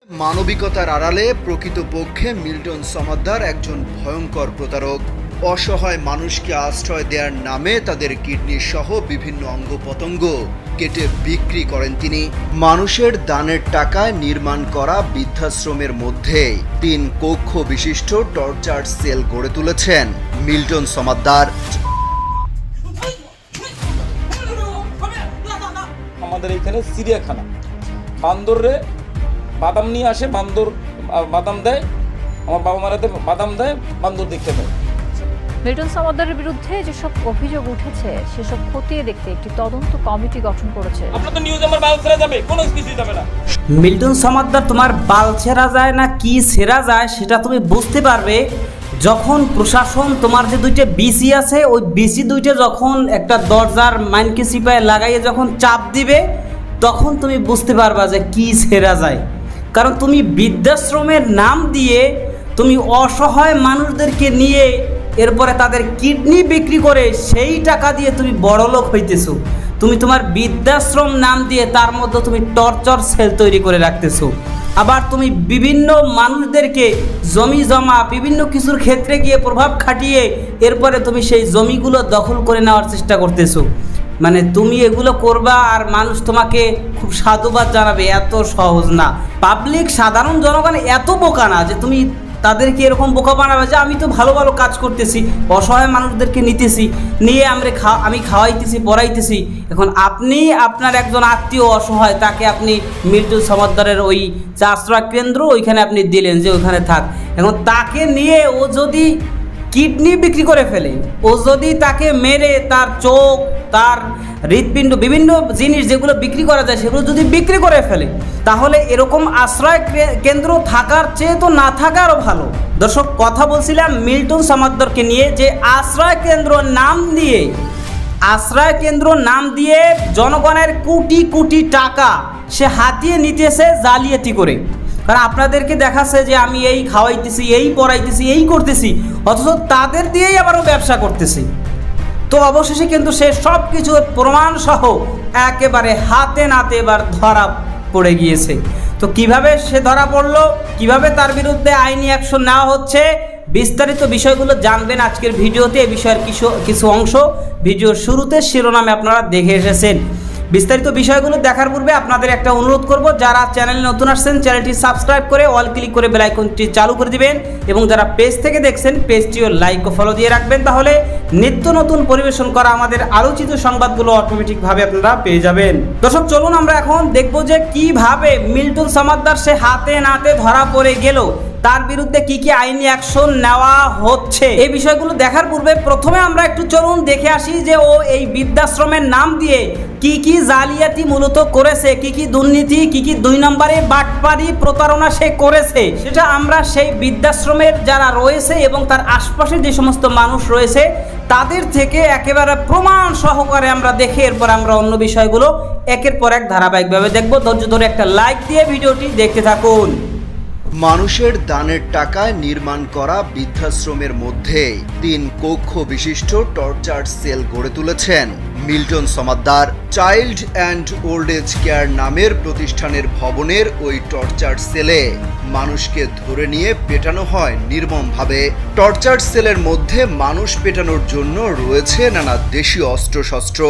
মানবিকতার আড়ালে প্রকৃতপক্ষে মিল্টন সমাদ্দার একজন ভয়ঙ্কর প্রতারক। অসহায় মানুষকে আশ্রয় দেওয়ার নামে তাদের কিডনি সহ বিভিন্ন অঙ্গ প্রত্যঙ্গ কেটে বিক্রি করেন তিনি। মানুষের দানের টাকায় নির্মাণ করা বৃদ্ধাশ্রমের মধ্যে 3 কক্ষ বিশিষ্ট টর্চার সেল গড়ে তুলেছেন মিল্টন সমাদ্দার। আমাদের এইখানে চিড়িয়াখানা, বান্দরে বাদাম নিয়ে আসে, বান্দর বাদাম দেয়, আমার বাবা মারাতে বাদাম দেয়, বান্দর দেখতে দেয়। মিল্টন সমাদ্দারের বিরুদ্ধে যেসব অভিযোগ উঠেছে সেসব খতিয়ে দেখতে একটি তদন্ত কমিটি গঠন করেছে। আপনার তো নিউজ আমার বাল ছেড়ে যাবে, কোনো কিছুই যাবে না। মিল্টন সমাদ্দার তোমার বাল ছেঁড়া যায় না কি ছেঁড়া যায় সেটা তুমি বুঝতে পারবে যখন প্রশাসন তোমার যে 2টা বিসি আছে ওই বিসি 2টা যখন একটা দরজার মাইনকে সিপায় লাগাইয়ে যখন চাপ দিবে তখন তুমি বুঝতে পারবা যে কি ছেঁড়া যায়। কারণ তুমি বৃদ্ধাশ্রমের নাম দিয়ে তুমি অসহায় মানুষদেরকে নিয়ে এরপরে তাদের কিডনি বিক্রি করে সেই টাকা দিয়ে তুমি বড়লোক হইতেছো। তুমি তোমার বৃদ্ধাশ্রম নাম দিয়ে তার মধ্যে তুমি টর্চার সেল তৈরি করে রাখতেছো। আবার তুমি বিভিন্ন মানুষদেরকে জমি জমা বিভিন্ন কিছুর ক্ষেত্রে গিয়ে প্রভাব খাটিয়ে এরপরে তুমি সেই জমিগুলো দখল করে নেওয়ার চেষ্টা করতেছো। মানে তুমি এগুলো করবা আর মানুষ তোমাকে খুব সাধুবাদ জানাবে, এত সহজ না। পাবলিক সাধারণ জনগণ এত বোকা না যে তুমি তাদেরকে এরকম বোকা বানাবে যে আমি তো ভালো ভালো কাজ করতেছি, অসহায় মানুষদেরকে নিতেছি, নিয়ে আমি খাওয়াইতেছি, পড়াইতেছি। এখন আপনি আপনার একজন আত্মীয় অসহায়, তাকে আপনি মিল্টন সমাদ্দারের ওই আশ্রয় কেন্দ্র ওইখানে আপনি দিলেন যে ওইখানে থাক। এখন তাকে নিয়ে ও যদি কিডনি বিক্রি করে ফেলে, ও যদি তাকে মেরে তার চোখ, তার হৃৎপিণ্ড, বিভিন্ন জিনিস যেগুলো বিক্রি করা যায় সেগুলো যদি বিক্রি করে ফেলে, তাহলে এরকম আশ্রয় কেন্দ্র থাকার চেয়ে তো না থাকা আরও ভালো। দর্শক, কথা বলছিলাম মিল্টন সমাদ্দারকে নিয়ে যে আশ্রয় কেন্দ্র নাম দিয়ে জনগণের কোটি কোটি টাকা সে হাতিয়ে নিতেছে জালিয়াতি করে। কারণ আপনাদেরকে দেখাচ্ছে যে আমি এই খাওয়াইতেছি, এই পড়াইতেছি, এই করতেছি, অথচ তাদের দিয়েই আবারও ব্যবসা করতেছি। তো অবশেষে কিন্তু সে সব কিছুর প্রমাণ সহ একেবারে হাতে নাতে এবার ধরা পড়ে গিয়েছে। তো কিভাবে সে ধরা পড়লো, কিভাবে তার বিরুদ্ধে আইনি অ্যাকশন নেওয়া হচ্ছে, বিস্তারিত বিষয়গুলো জানবেন আজকের ভিডিওতে। এই বিষয়ের কিছু অংশ ভিডিওর শুরুতে শিরোনামে আপনারা দেখে এসেছেন। বিস্তারিত বিষয়গুলো দেখার পূর্বে আপনাদের একটা অনুরোধ করব, যারা চ্যানেলে নতুন আসছেন চ্যানেলটি সাবস্ক্রাইব করে অল ক্লিক করে বেল আইকনটি চালু করে দিবেন, এবং যারা পেজ থেকে দেখছেন পেজটিও লাইক ও ফলো দিয়ে রাখবেন। তাহলে নিত্য নতুন পরিবেশন করা আমাদের আলোচিত সংবাদগুলো অটোমেটিকভাবে আপনারা পেয়ে যাবেন। দর্শক, চলুন আমরা এখন দেখব যে কিভাবে মিল্টন সমাদ্দার সে হাতে নাতে ধরা পড়ে গেল, তার বিরুদ্ধে কি কি আইনি অ্যাকশন নেওয়া হচ্ছে। এই বিষয়গুলো দেখার পূর্বে প্রথমে আমরা একটু চলুন দেখে আসি যে ও এই বৃদ্ধাশ্রমের নাম দিয়ে কি কি জালিয়াতি মূলত করেছে, কি কি দুর্নীতি, কি কি 2 নম্বরে বাটপারি প্রতারণা সে করেছে, সেটা আমরা সেই বৃদ্ধাশ্রমের যারা রয়েছে এবং তার আশপাশে যে সমস্ত মানুষ রয়েছে তাদের থেকে একেবারে প্রমাণ সহকারে আমরা দেখে এরপর আমরা অন্য বিষয়গুলো একের পর এক ধারাবাহিকভাবে দেখব। ধৈর্য ধরে একটা লাইক দিয়ে ভিডিওটি দেখতে থাকুন। মানুষের দানের টাকায় নির্মাণ করা বৃদ্ধাশ্রমের মধ্যে 3 কক্ষ বিশিষ্ট টর্চার সেল গড়ে তুলেছেন Milton Samaddar. Child and old age care নামের প্রতিষ্ঠানের ভবনের ওই টর্চার সেলে মানুষকে ধরে নিয়ে পেটানো হয় নির্মমভাবে। টর্চার সেলের মধ্যে মানুষ পেটানোর জন্য রয়েছে নানা দেশীয় অস্ত্রশস্ত্র।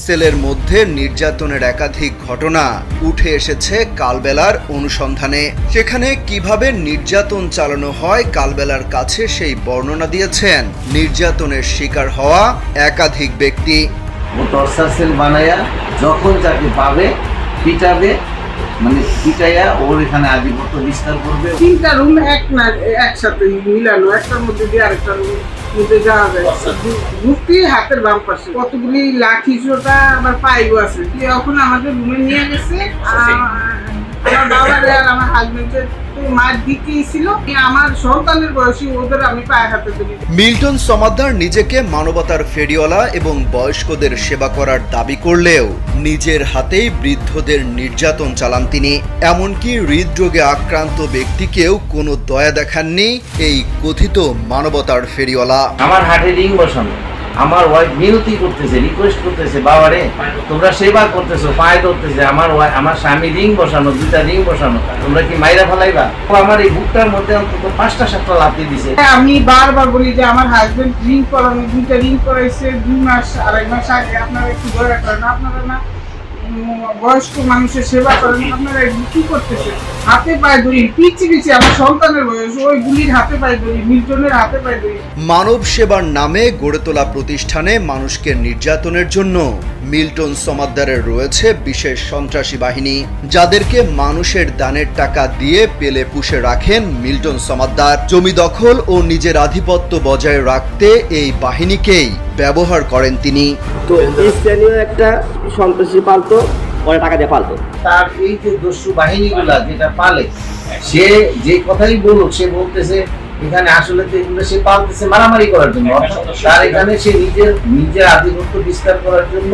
সেলের মধ্যে নির্যাতনের একাধিক ঘটনা উঠে এসেছে কালবেলার অনুসন্ধানে। সেখানে কিভাবে নির্যাতন চালানো হয় কালবেলার কাছে সেই বর্ণনা দিয়েছেন নির্যাতনের শিকার হওয়া একাধিক ব্যক্তি। টর্চার সেল বানায়া যখন যাকে পাবে পিটাবে, মানে পিটাইয়া ওর এখানে আধিপত্য বিস্তার করবে। 3টা রুম একসাথে মিলানো, একটার মধ্যে দিয়ে আরেকটার মধ্যে যাওয়া যায়। ঢুকতে হাতের বাম পাশে কতগুলি লাঠি ছোটা আবার পাইও আছে। এখন আমাদের রুমে নিয়ে গেছে, আমার বাবার আর আমার হাজবেন্ডের মার দিকেই ছিল, আমার সন্তানের বয়সী ওদের আমি পায়ে হাতে ধরি। মিল্টন সমাদ্দার নিজেকে মানবতার ফেরিওয়ালা এবং বয়স্কদের সেবা করার দাবি করলেও নিজের হাতেই বৃদ্ধদের নির্যাতন চালান তিনি। এমনকি হৃদরোগে আক্রান্ত ব্যক্তিকেও কোনো দয়া দেখাননি এই কথিত মানবতার ফেরিওয়ালা। আমার হাটে রিং বসানো, আমার ওয়াইফ মিনতি করতেছে, রিকোয়েস্ট করতেছে, বাবারে তোমরা সেবা করতেছো, পায়ে ধরতেছে, আমার স্বামী রিং বসানো, 2টা রিং বসানো, তোমরা কি মাইরা ফেলাইবা? ও আমার এই বুকটার মধ্যে অন্তত 5টা 7টা লাথি দিছে। আমি বারবার বলি যে আমার হাজবেন্ড রিং করানো, 2টা রিং করাইছে 2 মাস 2.5 মাস আগে, আপনারা একটু দয়া করেন, আপনারা না বয়স্ক মানুষের সেবা করেন, আপনারা কি করতেছেন? হাতে পায়ে ধরি, পিছি পিছি আমার সন্তানের বয়স, ওই গুলির হাতে পায়ে ধরি, মিল্টনের হাতে পায়ে ধরি। মানব সেবার নামে গড়ে তোলা প্রতিষ্ঠানে মানুষকে নির্যাতনের জন্য মিল্টন সমাদ্দারের রয়েছে বিশেষ সন্ত্রাসী বাহিনী, যাদেরকে মানুষের দানের টাকা দিয়ে পেলে পুষে রাখেন মিল্টন সমাদ্দার। জমি দখল ও নিজের আধিপত্য বজায় রাখতে এই বাহিনীকেই ব্যবহার করেন তিনি। তো স্থানীয় একটা সন্ত্রাসী পালতো, ওরা টাকা দিয়ে পালতো। তার এই যে দস্যু বাহিনীগুলা যেটা পালে, সে যে কথাই বলুক, সে বলতেছে এখানে আসলে তো এগুলো সে পালতেছে মারামারি করার জন্য, তার এখানে সে নিজের আধিপত্য বিস্তার করার জন্য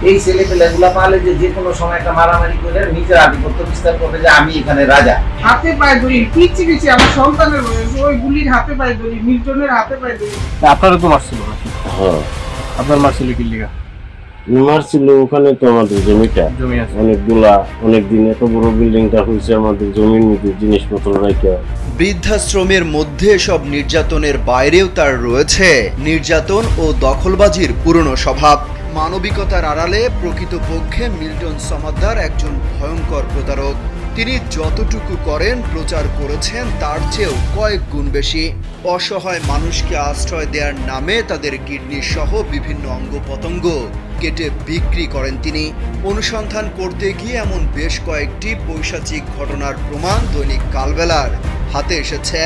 এই ছেলে পেলেগুলা পালে, যে কোনো সময় একটা মারামারি করে নিজের আধিপত্য বিস্তার করবে, যে আমি এখানে রাজা। হাতে পায়ে ধরি, পিছি পিছি আমার সন্তানের বয়স, ওই গুলির হাতে পায়ে ধরি, মিল্টনের হাতে পায়ে ধরি। আপনারও তো মারছিল নাকি? হ্যাঁ, আপনার মারছিল কি লিগা? মারছিল ওখানে তো আমাদের জমিটা জমি আছে অনেক দিন এত বড় বিল্ডিংটা হয়েছে, আমাদের জমির মধ্যে জিনিসপত্র রাখা। বৃদ্ধাশ্রমের মধ্যে সব নির্যাতনের বাইরেও তার রয়েছে নির্যাতন ও দখলবাজির পুরনো স্বভাব। মানবিকতার আড়ালে প্রকৃতপক্ষে মিল্টন সমাদ্দার একজন ভয়ঙ্কর প্রতারক। তিনি যতটুকু করেন, প্রচার করেছেন তার চেয়েও কয়েক গুণ বেশি। অসহায় মানুষকে আশ্রয় দেওয়ার নামে তাদের কিডনি সহ বিভিন্ন অঙ্গ প্রত্যঙ্গ কেটে বিক্রি করেন তিনি। অনুসন্ধান করতে গিয়ে এমন বেশ কয়েকটি পৈশাচিক ঘটনার প্রমাণ দৈনিক কালবেলার হাতে এসেছে।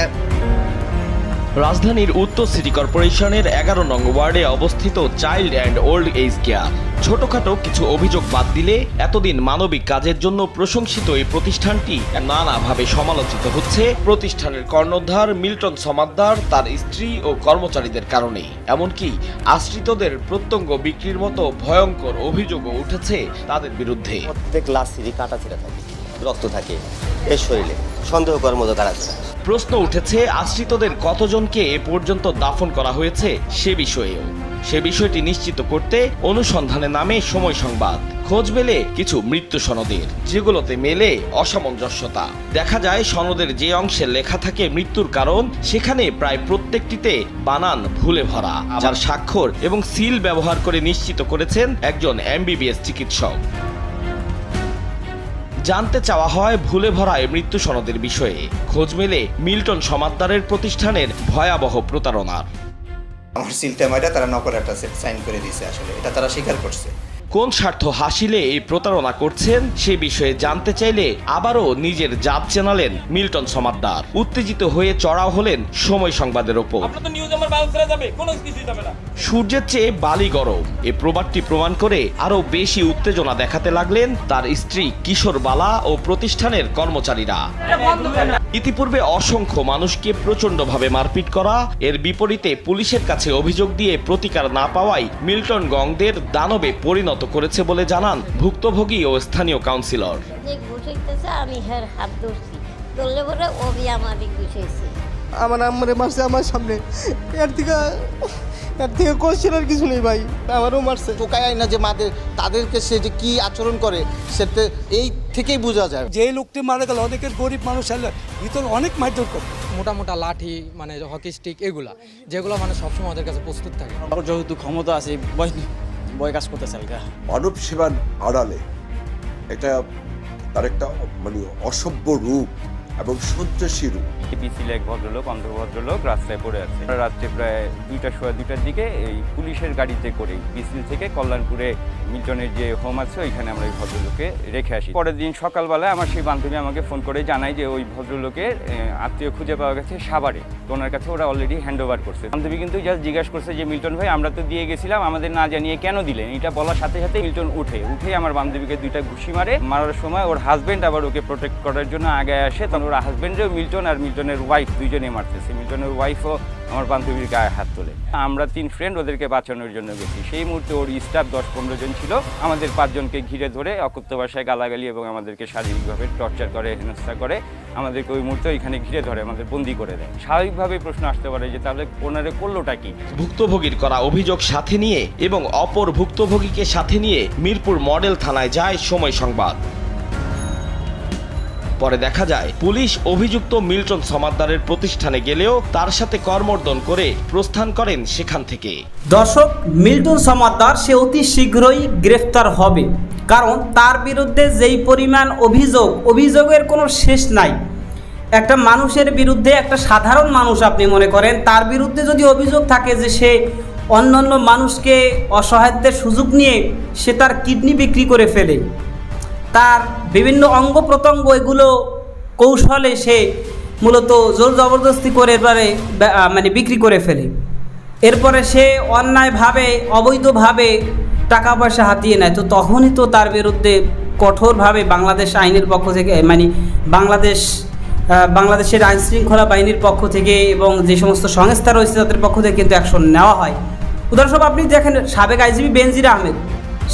রাজধানীর উত্তর সিটি কর্পোরেশনের 11 নং ওয়ার্ডে অবস্থিত child and old age care. ছোটখাটো কিছু অভিযোগ বাদ দিলে এতদিন মানবিক কাজের জন্য প্রশংসিত এই প্রতিষ্ঠানটি নানাভাবে সমালোচিত হচ্ছে প্রতিষ্ঠানের কর্ণধার মিল্টন সমাদ্দার, তার স্ত্রী ও কর্মচারীদের কারণে। এমনকি আশ্রিতদের প্রত্যঙ্গ বিক্রির মতো ভয়ঙ্কর অভিযোগও উঠেছে তাদের বিরুদ্ধে। প্রত্যেক লাশ সিঁড়ি কাটা ছিঁড়া থাকে, রক্ত থাকে এর শরীরে, সন্দেহ করার মতো কারা ছিল। প্রশ্ন উঠেছে আশ্রিতদের কতজনকে এ পর্যন্ত দাফন করা হয়েছে সে বিষয়েও। সে বিষয়টি নিশ্চিত করতে অনুসন্ধানে নামে সময় সংবাদ। খোঁজ মেলে কিছু মৃত্যু সনদের, যেগুলোতে মেলে অসামঞ্জস্যতা। দেখা যায় সনদের যে অংশে লেখা থাকে মৃত্যুর কারণ, সেখানে প্রায় প্রত্যেকটিতে বানান ভুলে ভরা, যার স্বাক্ষর এবং সিল ব্যবহার করে নিশ্চিত করেছেন একজন MBBS চিকিৎসক। জানতে চাওয়া হয় ভুলে ভরা এই মৃত্যু সনদের বিষয়ে। খোঁজ মেলে মিল্টন সমাদ্দারের প্রতিষ্ঠানের ভয়াবহ প্রতারণার। আমার সিলটা মাইরা তারা নকল একটা সাইন করে দিয়েছে, আসলে এটা তারা স্বীকার করছে। কোন স্বার্থ হাসিলে এই প্রতারণা করছেন সে বিষয়ে জানতে চাইলে আবারও নিজের জাত চেনালেন মিল্টন সমাদ্দার। উত্তেজিত হয়ে চড়াও হলেন সময় সংবাদের ওপর। সূর্যের চেয়ে বালি গরম, এ প্রবাদটি প্রমাণ করে আরো বেশি উত্তেজনা দেখাতে লাগলেন তার স্ত্রী কিশোর বালা ও প্রতিষ্ঠানের কর্মচারীরা। ইতিপূর্বে অসংখ্য মানুষকে প্রচণ্ডভাবে মারপিট করা, এর বিপরীতে পুলিশের কাছে অভিযোগ দিয়ে প্রতিকার না পাওয়ায় মিল্টন গংদের দানবে পরিণত করেছে বলে জানান ভুক্তভোগী ও স্থানীয় কাউন্সিলর। আমি হের হাত ধরছি, ধরলে পরে ওবি আমাদের গুছাইছে। আমার আম্মারে মারছে আমার সামনে, এর থেকে কোশ্চেন আর কিছু নেই ভাই, আমারও মারছে। টোকায় না যে মাদের তাদেরকে সে যে কি আচরণ করে সেটা এই থেকেই বোঝা যায়। যে লোকটি মারা গেল, অনেকের গরিব মানুষ হলে ভিতরে অনেক মারধর করে, মোটা মোটা লাঠি মানে হকি স্টিক, এগুলা যেগুলো মানে সবসময় আমাদের কাছে প্রস্তুত থাকে। যেহেতু ক্ষমতা আছে বয় কাজ করতে চাই। মানব সেবার আড়ালে এটা তার একটা মানে অসভ্য রূপ এবং সন্ত্রাসী রূপ। বিসিলে এক ভদ্রলোক, অন্ধ ভদ্রলোক রাস্তায় পড়ে আছে। রাত্রে প্রায় 2:15 দিকে এই পুলিশের গাড়িতে করে বিসিল থেকে কল্যাণপুরে মিল্টনের যে হোম আছে ওইখানে আমরা ওই ভদ্রলোককে রেখে আসি। পরের দিন সকালবেলায় আমার সেই বান্ধবী আমাকে ফোন করে জানায় যে ওই ভদ্রলোকের আত্মীয় খুঁজে পাওয়া গেছে সাভারে, তো ওনার কাছে ওরা অলরেডি হ্যান্ড ওভার করছে। বান্ধবী কিন্তু জাস্ট জিজ্ঞাসা করছে যে মিল্টন ভাই আমরা তো দিয়ে গেছিলাম, আমাদের না জানিয়ে কেন দিলেন? এটা বলার সাথে সাথে মিল্টন উঠে আমার বান্ধবীকে 2টা ঘুষি মারে। মারার সময় ওর হাজব্যান্ড আবার ওকে প্রোটেক্ট করার জন্য আগে আসে, তখন ওরা হাজব্যান্ডও মিল্টন আর মিল্টনের ওয়াইফ দুইজনে মারতেছে। মিল্টনের ওয়াইফও আমার বান্ধবীর গায়ে হাত তোলে। আমরা 3 ফ্রেন্ড ওদেরকে বাঁচানোর জন্য গেছি। সেই মুহূর্তে ওর স্টাফ 10-15 জন ছিল, আমাদের 5 জনকে ঘিরে ধরে অকথ্য ভাষায় গালাগালি এবং আমাদেরকে শারীরিকভাবে টর্চার করে, হেনস্থা করে। আমাদেরকে ওই মুহূর্তে ওইখানে ঘিরে ধরে আমাদের বন্দি করে দেয়। স্বাভাবিকভাবেই প্রশ্ন আসতে পারে যে তাহলে ওনারে করলোটা কি। ভুক্তভোগীর করা অভিযোগ সাথে নিয়ে এবং অপর ভুক্তভোগীকে সাথে নিয়ে মিরপুর মডেল থানায় যায় সময় সংবাদ। পরে দেখা যায় পুলিশ অভিযুক্ত মিল্টন সমাদ্দারের প্রতিষ্ঠানে গেলেও তার সাথে করমর্দন করে প্রস্থান করেন সেখান থেকে। দর্শক, মিল্টন সমাদ্দার সে অতি শীঘ্রই গ্রেফতার হবে, কারণ তার বিরুদ্ধে যেই পরিমাণ অভিযোগের কোনো শেষ নাই। একটা মানুষের বিরুদ্ধে, একটা সাধারণ মানুষ আপনি মনে করেন, তার বিরুদ্ধে যদি অভিযোগ থাকে যে সে অন্যান্য মানুষকে অসহায়ত্বের সুযোগ নিয়ে সে তার কিডনি বিক্রি করে ফেলে, তার বিভিন্ন অঙ্গ প্রত্যঙ্গ এগুলো কৌশলে সে মূলত জোর জবরদস্তি করে এবারে মানে বিক্রি করে ফেলে, এরপরে সে অন্যায়ভাবে অবৈধভাবে টাকা পয়সা হাতিয়ে নেয়, তো তখনই তো তার বিরুদ্ধে কঠোরভাবে বাংলাদেশ আইনের পক্ষ থেকে মানে বাংলাদেশের আইন শৃঙ্খলা বাহিনীর পক্ষ থেকে এবং যে সমস্ত সংস্থা রয়েছে তাদের পক্ষ থেকে কিন্তু অ্যাকশন নেওয়া হয়। উদাহরণস্বরূপ আপনি দেখেন সাবেক আইজিপি বেনজির আহমেদ,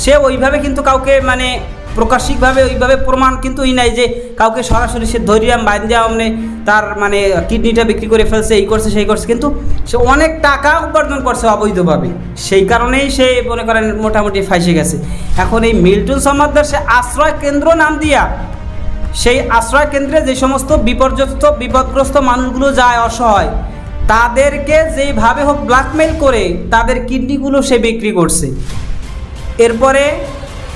সে ওইভাবে কিন্তু কাউকে মানে প্রকাশিকভাবে ওইভাবে প্রমাণ কিন্তু নাই যে কাউকে সরাসরি সে ধৈর্যাম বাঁধিয়া অমনে তার মানে কিডনিটা বিক্রি করে ফেলছে, এই করছে সেই করছে, কিন্তু সে অনেক টাকা উপার্জন করছে অবৈধভাবে, সেই কারণেই সে মনে করেন মোটামুটি ফাঁসে গেছে। এখন এই মিল্টন সমাদ্দার সে আশ্রয় কেন্দ্র নাম দিয়া সেই আশ্রয় কেন্দ্রে যে সমস্ত বিপদগ্রস্ত মানুষগুলো যায় অসহায়, তাদেরকে যেইভাবে হোক ব্ল্যাকমেল করে তাদের কিডনিগুলো সে বিক্রি করছে। এরপরে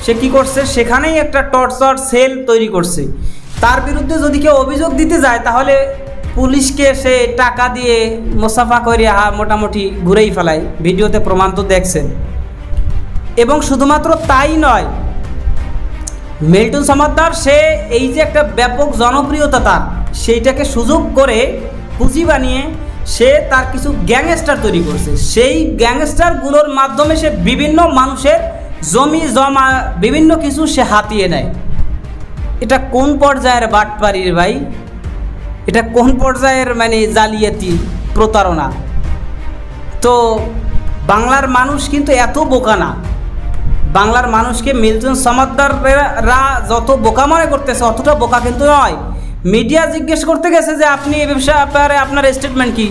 সে কী করছে, সেখানেই একটা টর্চার সেল তৈরি করছে। তার বিরুদ্ধে যদি কেউ অভিযোগ দিতে যায় তাহলে পুলিশকে সে টাকা দিয়ে মোসাফা করে মোটামুটি ঘুরেই ফেলায়, ভিডিওতে প্রমাণ তো দেখছেন। এবং শুধুমাত্র তাই নয়, মিল্টন সমাদ্দার সে এই যে একটা ব্যাপক জনপ্রিয়তা তার, সেইটাকে সুযোগ করে পুঁজি বানিয়ে সে তার কিছু গ্যাংস্টার তৈরি করছে। সেই গ্যাংস্টারগুলোর মাধ্যমে সে বিভিন্ন মানুষের জমি জমা বিভিন্ন কিছু সে হাতিয়ে নেয়। এটা কোন পর্যায়ের বাটপাড়ির ভাই, এটা কোন পর্যায়ের মানে জালিয়াতি প্রতারণা। তো বাংলার মানুষ কিন্তু এত বোকা না, বাংলার মানুষকে মিল্টন সমাদ্দাররা যত বোকা মনে করতেছে অতটা বোকা কিন্তু নয়। মিডিয়া জিজ্ঞেস করতে গেছে যে আপনি এই ব্যবসা ব্যাপারে আপনার স্টেটমেন্ট কি,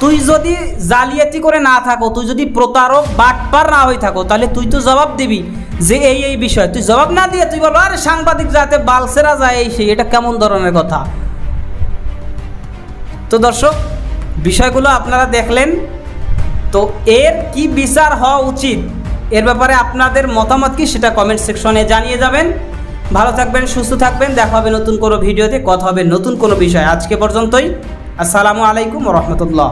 তুই যদি জালিয়াতি করে না থাকো, তুই যদি প্রতারক বাটপার না হয়ে থাকো, তাহলে তুই তো জবাব দিবি যে এই বিষয়। তুই জবাব না দিয়ে তুই বলবো আরে সাংবাদিক যাতে বালসেরা যায় এই সেই, এটা কেমন ধরনের কথা। তো দর্শক, বিষয়গুলো আপনারা দেখলেন, তো এর কি বিচার হওয়া উচিত এর ব্যাপারে আপনাদের মতামত কি সেটা কমেন্ট সেকশনে জানিয়ে যাবেন। ভালো থাকবেন, সুস্থ থাকবেন, দেখা হবে নতুন কোনো ভিডিওতে, কথা হবে নতুন কোনো বিষয়। আজকে পর্যন্তই, আসসালামু আলাইকুম ওয়া রাহমাতুল্লাহ।